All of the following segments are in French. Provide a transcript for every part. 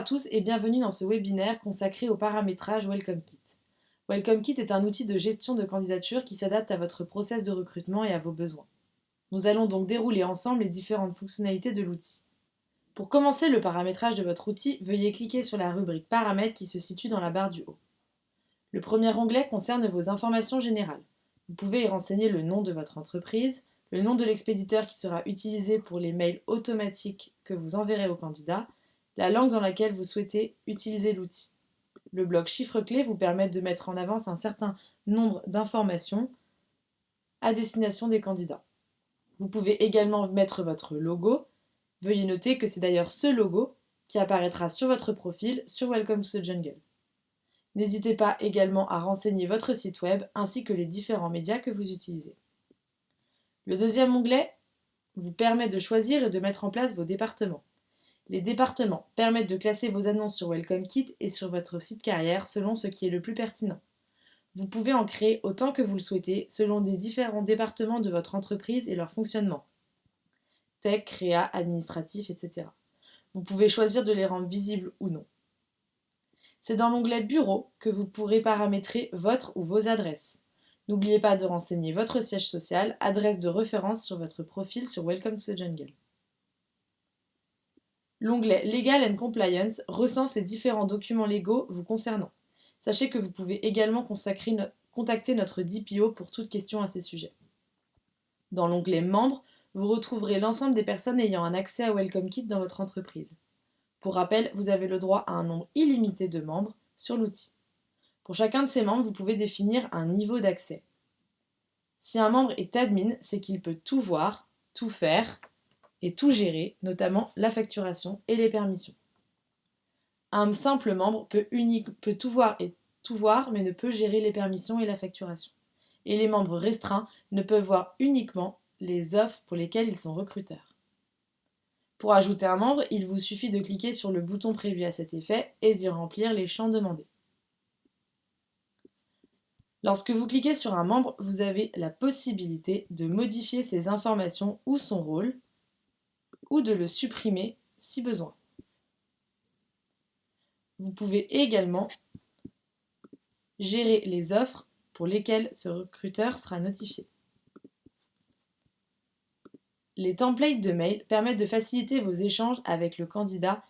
Tous et bienvenue dans ce webinaire consacré au paramétrage Welcome Kit. Welcome Kit est un outil de gestion de candidature qui s'adapte à votre process de recrutement et à vos besoins. Nous allons donc dérouler ensemble les différentes fonctionnalités de l'outil. Pour commencer le paramétrage de votre outil, veuillez cliquer sur la rubrique Paramètres qui se situe dans la barre du haut. Le premier onglet concerne vos informations générales. Vous pouvez y renseigner le nom de votre entreprise, le nom de l'expéditeur qui sera utilisé pour les mails automatiques que vous enverrez aux candidats, la langue dans laquelle vous souhaitez utiliser l'outil. Le bloc chiffres-clés vous permet de mettre en avance un certain nombre d'informations à destination des candidats. Vous pouvez également mettre votre logo. Veuillez noter que c'est d'ailleurs ce logo qui apparaîtra sur votre profil sur Welcome to the Jungle. N'hésitez pas également à renseigner votre site web ainsi que les différents médias que vous utilisez. Le deuxième onglet vous permet de choisir et de mettre en place vos départements. Les départements permettent de classer vos annonces sur Welcome Kit et sur votre site carrière selon ce qui est le plus pertinent. Vous pouvez en créer autant que vous le souhaitez selon les différents départements de votre entreprise et leur fonctionnement. Tech, créa, administratif, etc. Vous pouvez choisir de les rendre visibles ou non. C'est dans l'onglet Bureau que vous pourrez paramétrer votre ou vos adresses. N'oubliez pas de renseigner votre siège social, adresse de référence sur votre profil sur Welcome to the Jungle. L'onglet Legal and Compliance recense les différents documents légaux vous concernant. Sachez que vous pouvez également contacter notre DPO pour toute question à ces sujets. Dans l'onglet Membres, vous retrouverez l'ensemble des personnes ayant un accès à Welcome Kit dans votre entreprise. Pour rappel, vous avez le droit à un nombre illimité de membres sur l'outil. Pour chacun de ces membres, vous pouvez définir un niveau d'accès. Si un membre est admin, c'est qu'il peut tout voir, tout faire et tout gérer, notamment la facturation et les permissions. Un simple membre peut tout voir, mais ne peut gérer les permissions et la facturation. Et les membres restreints ne peuvent voir uniquement les offres pour lesquelles ils sont recruteurs. Pour ajouter un membre, il vous suffit de cliquer sur le bouton prévu à cet effet et d'y remplir les champs demandés. Lorsque vous cliquez sur un membre, vous avez la possibilité de modifier ses informations ou son rôle, ou de le supprimer si besoin. Vous pouvez également gérer les offres pour lesquelles ce recruteur sera notifié. Les templates de mail permettent de faciliter vos échanges avec le candidat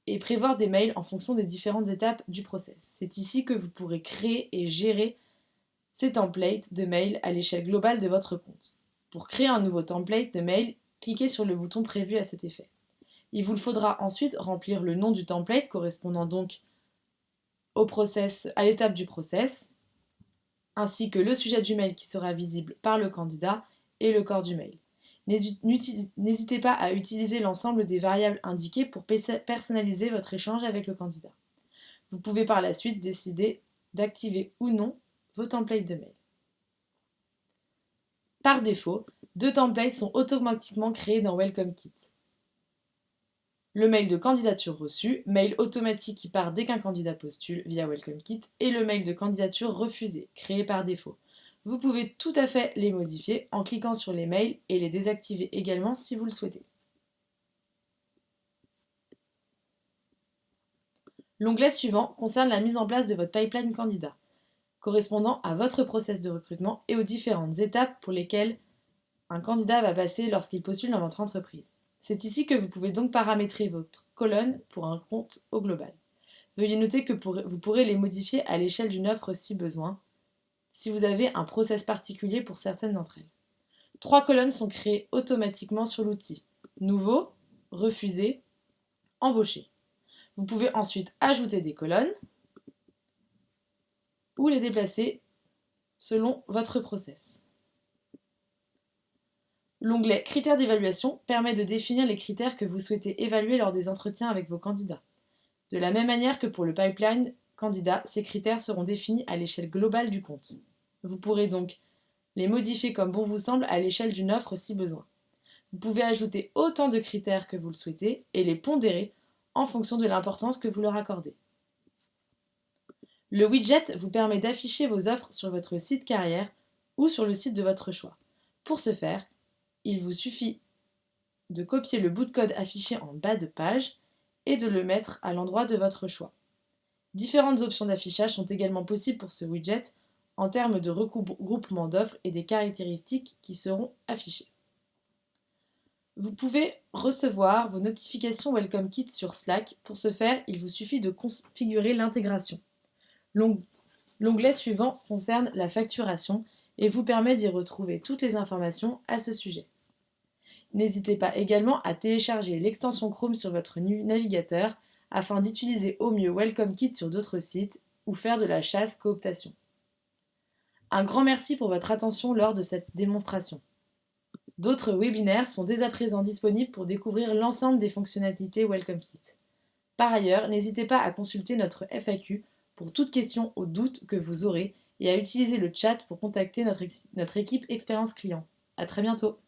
et prévoir des mails en fonction des différentes étapes du process. C'est ici que vous pourrez créer et gérer ces templates de mail à l'échelle globale de votre compte. Pour créer un nouveau template de mail, cliquez sur le bouton prévu à cet effet. Il vous faudra ensuite remplir le nom du template correspondant donc à l'étape du process, ainsi que le sujet du mail qui sera visible par le candidat et le corps du mail. N'hésitez pas à utiliser l'ensemble des variables indiquées pour personnaliser votre échange avec le candidat. Vous pouvez par la suite décider d'activer ou non vos templates de mail. Par défaut, 2 templates sont automatiquement créés dans Welcome Kit. Le mail de candidature reçue, mail automatique qui part dès qu'un candidat postule via Welcome Kit, et le mail de candidature refusée, créé par défaut. Vous pouvez tout à fait les modifier en cliquant sur les mails et les désactiver également si vous le souhaitez. L'onglet suivant concerne la mise en place de votre pipeline candidat, correspondant à votre process de recrutement et aux différentes étapes pour lesquelles un candidat va passer lorsqu'il postule dans votre entreprise. C'est ici que vous pouvez donc paramétrer votre colonne pour un compte au global. Veuillez noter que vous pourrez les modifier à l'échelle d'une offre si besoin, si vous avez un process particulier pour certaines d'entre elles. 3 colonnes sont créées automatiquement sur l'outil. Nouveau, refusé, embauché. Vous pouvez ensuite ajouter des colonnes ou les déplacer selon votre process. L'onglet Critères d'évaluation permet de définir les critères que vous souhaitez évaluer lors des entretiens avec vos candidats. De la même manière que pour le pipeline candidat, ces critères seront définis à l'échelle globale du compte. Vous pourrez donc les modifier comme bon vous semble à l'échelle d'une offre si besoin. Vous pouvez ajouter autant de critères que vous le souhaitez et les pondérer en fonction de l'importance que vous leur accordez. Le widget vous permet d'afficher vos offres sur votre site carrière ou sur le site de votre choix. Pour ce faire, il vous suffit de copier le bout de code affiché en bas de page et de le mettre à l'endroit de votre choix. Différentes options d'affichage sont également possibles pour ce widget en termes de regroupement d'offres et des caractéristiques qui seront affichées. Vous pouvez recevoir vos notifications Welcome Kit sur Slack. Pour ce faire, il vous suffit de configurer l'intégration. L'onglet suivant concerne la facturation et vous permet d'y retrouver toutes les informations à ce sujet. N'hésitez pas également à télécharger l'extension Chrome sur votre navigateur afin d'utiliser au mieux Welcome Kit sur d'autres sites ou faire de la chasse cooptation. Un grand merci pour votre attention lors de cette démonstration. D'autres webinaires sont dès à présent disponibles pour découvrir l'ensemble des fonctionnalités Welcome Kit. Par ailleurs, n'hésitez pas à consulter notre FAQ pour toute question ou doute que vous aurez et à utiliser le chat pour contacter notre équipe expérience client. À très bientôt!